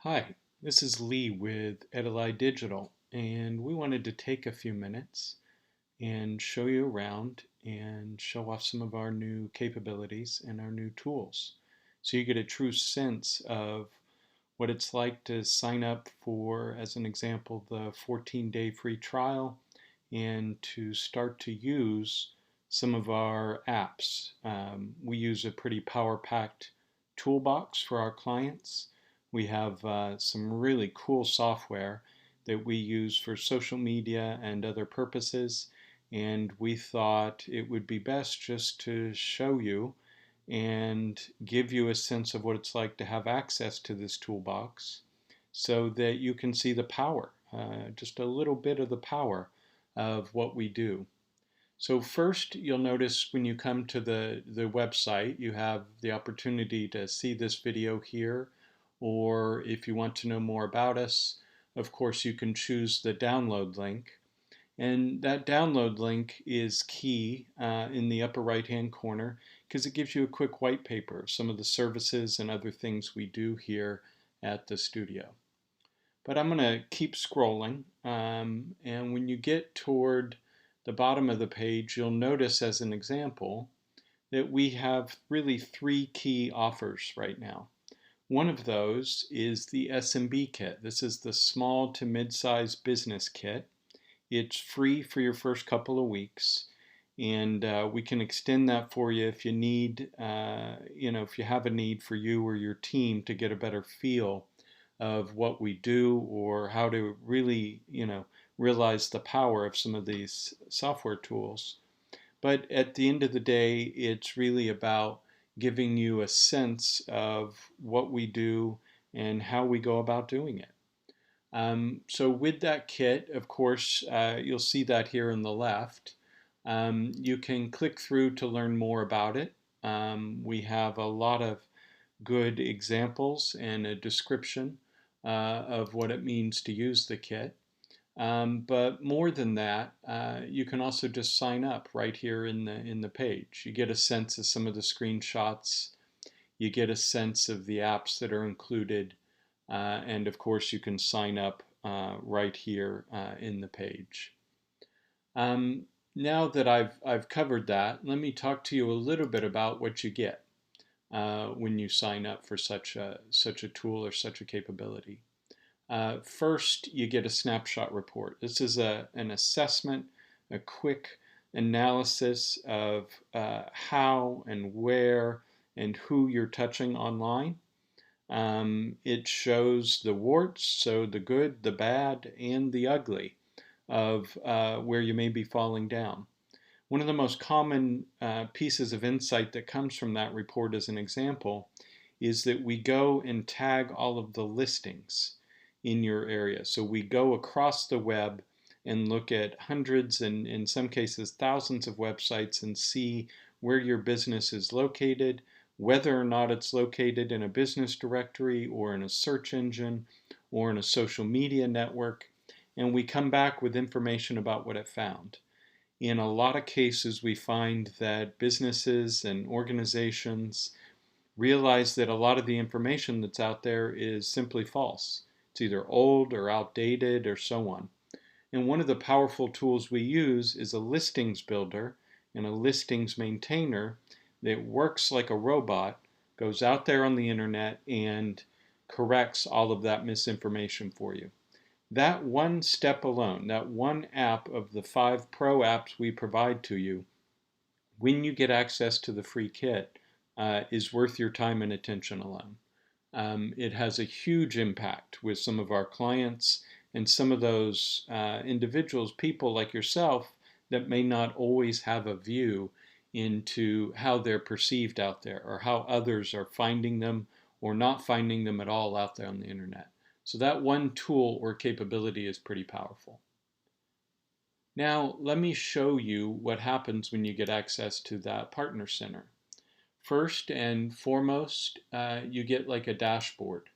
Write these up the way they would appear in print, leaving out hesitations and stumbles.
Hi, this is Lee with Edelleye Digital, and we wanted to take a few minutes and show you around and show off some of our new capabilities and our new tools so you get a true sense of what it's like to sign up for, as an example, the 14-day free trial and to start to use some of our apps. We use a pretty power-packed toolbox for our clients. We have some really cool software that we use for social media and other purposes, and we thought it would be best just to show you and give you a sense of what it's like to have access to this toolbox so that you can see the power, just a little bit of the power of what we do. So first, you'll notice when you come to the website, you have the opportunity to see this video here, or if you want to know more about us, of course, you can choose the download link. And that download link is key in the upper right-hand corner because it gives you a quick white paper of some of the services and other things we do here at the studio. But I'm going to keep scrolling, and when you get toward the bottom of the page, you'll notice as an example that we have really three key offers right now. One of those is the SMB kit. This is the small to mid-sized business kit. It's free for your first couple of weeks, and we can extend that for you if you need, if you have a need for you or your team to get a better feel of what we do or how to really, realize the power of some of these software tools. But at the end of the day, it's really about giving you a sense of what we do and how we go about doing it. So with that kit, of course, you'll see that here on the left. You can click through to learn more about it. We have a lot of good examples and a description of what it means to use the kit. But more than that, you can also just sign up right here in the page. You get a sense of some of the screenshots. You get a sense of the apps that are included. And of course, you can sign up right here in the page. Now that I've covered that, let me talk to you a little bit about what you get when you sign up for such a tool or such a capability. First, you get a snapshot report. This is an assessment, a quick analysis of how and where and who you're touching online. It shows the warts, so the good, the bad, and the ugly of where you may be falling down. One of the most common pieces of insight that comes from that report, as an example, is that we go and tag all of the listings in your area. So we go across the web and look at hundreds and in some cases thousands of websites and see where your business is located, whether or not it's located in a business directory or in a search engine or in a social media network, and we come back with information about what it found. In a lot of cases, we find that businesses and organizations realize that a lot of the information that's out there is simply false. It's either old or outdated or so on. And one of the powerful tools we use is a listings builder and a listings maintainer that works like a robot, goes out there on the internet and corrects all of that misinformation for you. That one step alone, that one app of the 5 pro apps we provide to you, when you get access to the free kit, is worth your time and attention alone. It has a huge impact with some of our clients and some of those individuals, people like yourself, that may not always have a view into how they're perceived out there or how others are finding them or not finding them at all out there on the internet. So that one tool or capability is pretty powerful. Now, let me show you what happens when you get access to that partner center. First and foremost, you get like a dashboard,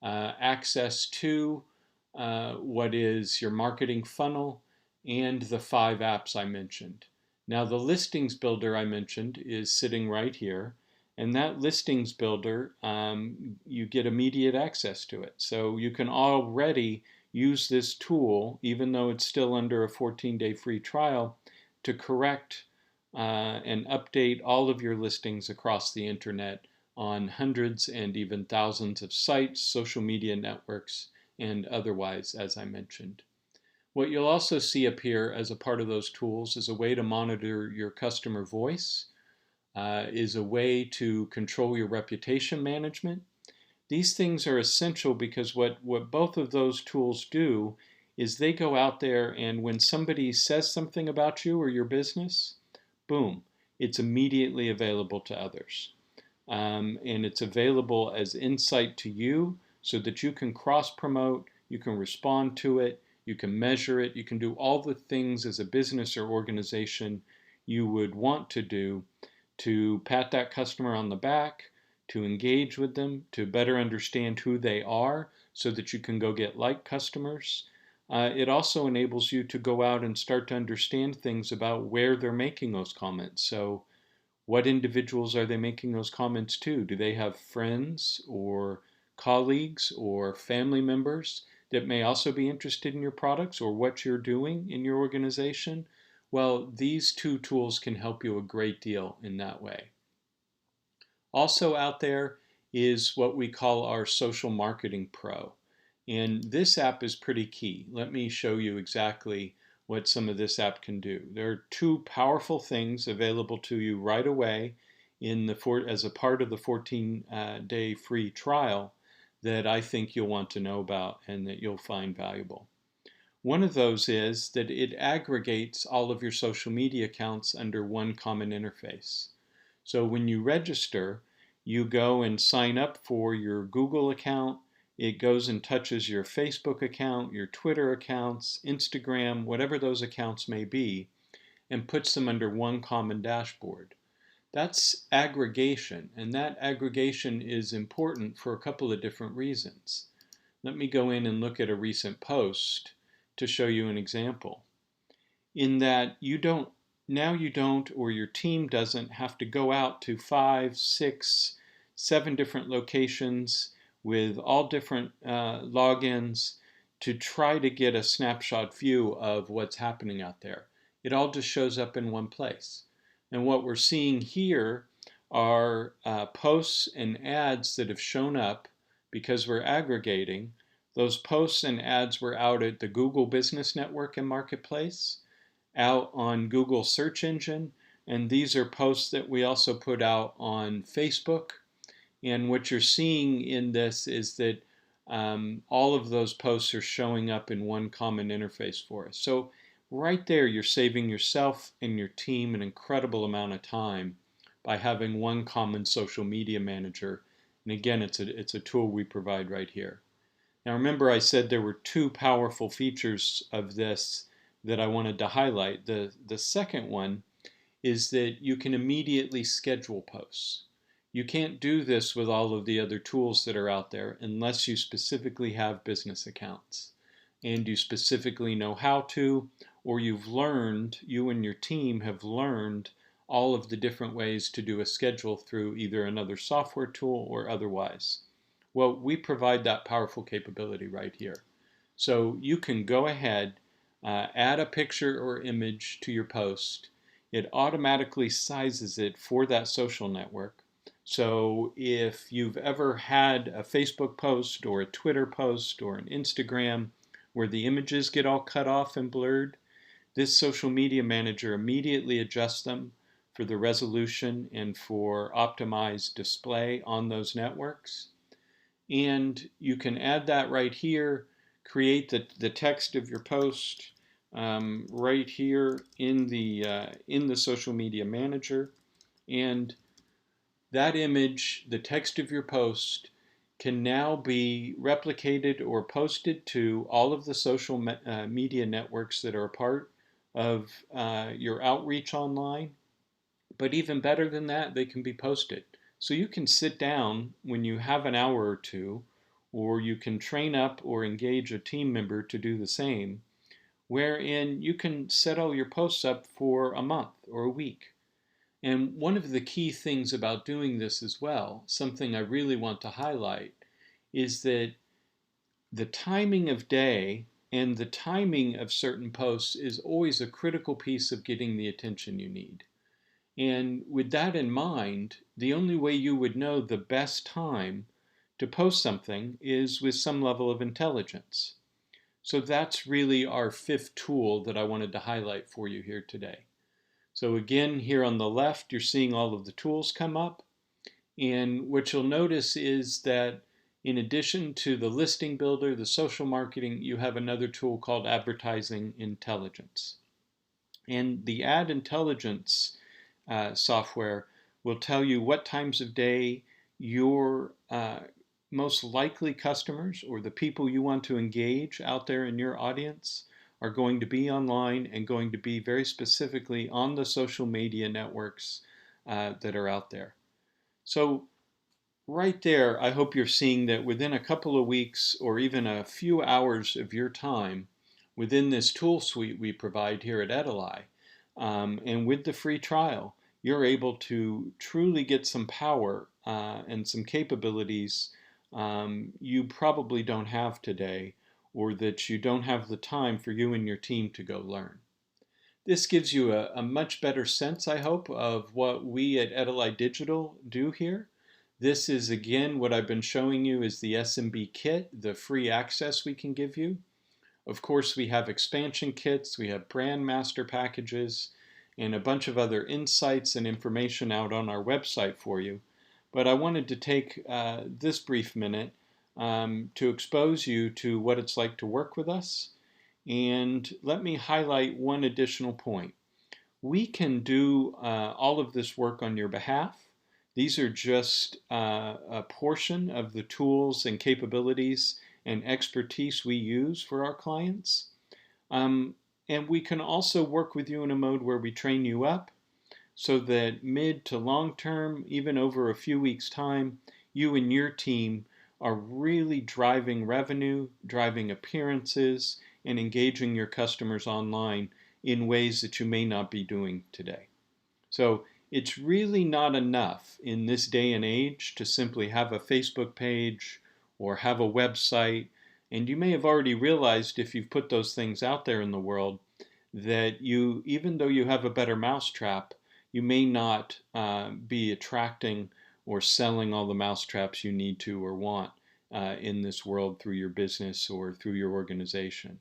access to what is your marketing funnel and the 5 apps I mentioned. Now, the listings builder I mentioned is sitting right here, And that listings builder, you get immediate access to it. So you can already use this tool, even though it's still under a 14-day free trial, to correct and update all of your listings across the internet on hundreds and even thousands of sites, social media networks, and otherwise, as I mentioned. What you'll also see up here as a part of those tools is a way to monitor your customer voice, is a way to control your reputation management. These things are essential because what both of those tools do is they go out there, and when somebody says something about you or your business, boom, it's immediately available to others. And it's available as insight to you so that you can cross promote, you can respond to it, you can measure it, you can do all the things as a business or organization you would want to do to pat that customer on the back, to engage with them, to better understand who they are so that you can go get like customers. It also enables you to go out and start to understand things about where they're making those comments. So what individuals are they making those comments to? Do they have friends or colleagues or family members that may also be interested in your products or what you're doing in your organization? Well, these two tools can help you a great deal in that way. Also out there is what we call our Social Marketing Pro. And this app is pretty key. Let me show you exactly what some of this app can do. There are two powerful things available to you right away as a part of the 14-day free trial that I think you'll want to know about and that you'll find valuable. One of those is that it aggregates all of your social media accounts under one common interface. So when you register, you go and sign up for your Google account. It goes and touches your Facebook account, your Twitter accounts, Instagram, whatever those accounts may be, and puts them under one common dashboard. That's aggregation, and that aggregation is important for a couple of different reasons. Let me go in and look at a recent post to show you an example. In that you don't, or your team doesn't have to go out to 5, 6, 7 different locations with all different logins to try to get a snapshot view of what's happening out there. It all just shows up in one place. And what we're seeing here are posts and ads that have shown up because we're aggregating. Those posts and ads were out at the Google Business Network and Marketplace, out on Google search engine, and these are posts that we also put out on Facebook. And what you're seeing in this is that all of those posts are showing up in one common interface for us. So right there, you're saving yourself and your team an incredible amount of time by having one common social media manager. And again, it's a tool we provide right here. Now remember, I said there were two powerful features of this that I wanted to highlight. The second one is that you can immediately schedule posts. You can't do this with all of the other tools that are out there unless you specifically have business accounts and you specifically know how to, or you and your team have learned all of the different ways to do a schedule through either another software tool or otherwise. Well, we provide that powerful capability right here. So you can go ahead, add a picture or image to your post. It automatically sizes it for that social network. So if you've ever had a Facebook post or a Twitter post or an Instagram where the images get all cut off and blurred, this social media manager immediately adjusts them for the resolution and for optimized display on those networks. And you can add that right here, create the text of your post right here in the social media manager, and that image, the text of your post, can now be replicated or posted to all of the social media networks that are a part of your outreach online. But even better than that, they can be posted. So you can sit down when you have an hour or two, or you can train up or engage a team member to do the same, wherein you can set all your posts up for a month or a week. And one of the key things about doing this as well, something I really want to highlight, is that the timing of day and the timing of certain posts is always a critical piece of getting the attention you need. And with that in mind, the only way you would know the best time to post something is with some level of intelligence. So that's really our fifth tool that I wanted to highlight for you here today. So again, here on the left, you're seeing all of the tools come up. And what you'll notice is that in addition to the listing builder, the social marketing, you have another tool called advertising intelligence. And the ad intelligence software will tell you what times of day your most likely customers or the people you want to engage out there in your audience are going to be online and going to be very specifically on the social media networks that are out there. So right there, I hope you're seeing that within a couple of weeks or even a few hours of your time within this tool suite we provide here at Edelleye, and with the free trial, you're able to truly get some power and some capabilities you probably don't have today, or that you don't have the time for you and your team to go learn. This gives you a much better sense, I hope, of what we at Edelleye Digital do here. This is, again, what I've been showing you is the SMB kit, the free access we can give you. Of course, we have expansion kits, we have brand master packages, and a bunch of other insights and information out on our website for you. But I wanted to take this brief minute to expose you to what it's like to work with us. And let me highlight one additional point. We can do all of this work on your behalf. These are just a portion of the tools and capabilities and expertise we use for our clients. And we can also work with you in a mode where we train you up so that mid to long term, even over a few weeks' time, you and your team are really driving revenue, driving appearances, and engaging your customers online in ways that you may not be doing today. So it's really not enough in this day and age to simply have a Facebook page or have a website. And you may have already realized, if you've put those things out there in the world, that you, even though you have a better mousetrap, you may not be attracting or selling all the mousetraps you need to or want in this world through your business or through your organization.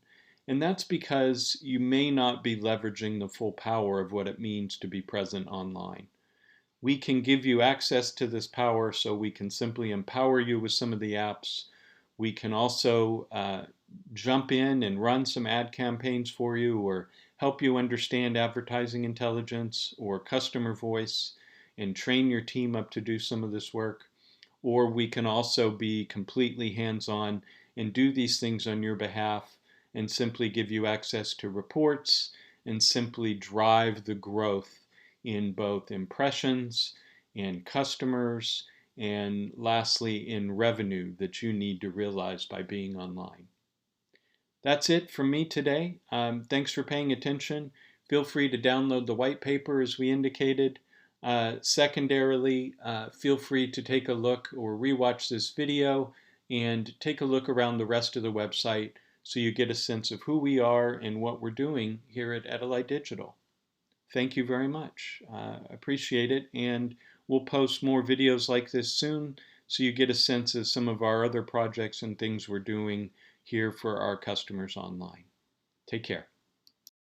And that's because you may not be leveraging the full power of what it means to be present online. We can give you access to this power, so we can simply empower you with some of the apps. We can also jump in and run some ad campaigns for you, or help you understand advertising intelligence or customer voice and train your team up to do some of this work. Or we can also be completely hands-on and do these things on your behalf and simply give you access to reports and simply drive the growth in both impressions and customers, and lastly in revenue that you need to realize by being online. That's it from me today. Thanks for paying attention. Feel free to download the white paper as we indicated. Secondarily, feel free to take a look or rewatch this video and take a look around the rest of the website so you get a sense of who we are and what we're doing here at Edelleye Digital. Thank you very much. Appreciate it, and we'll post more videos like this soon so you get a sense of some of our other projects and things we're doing here for our customers online. Take care.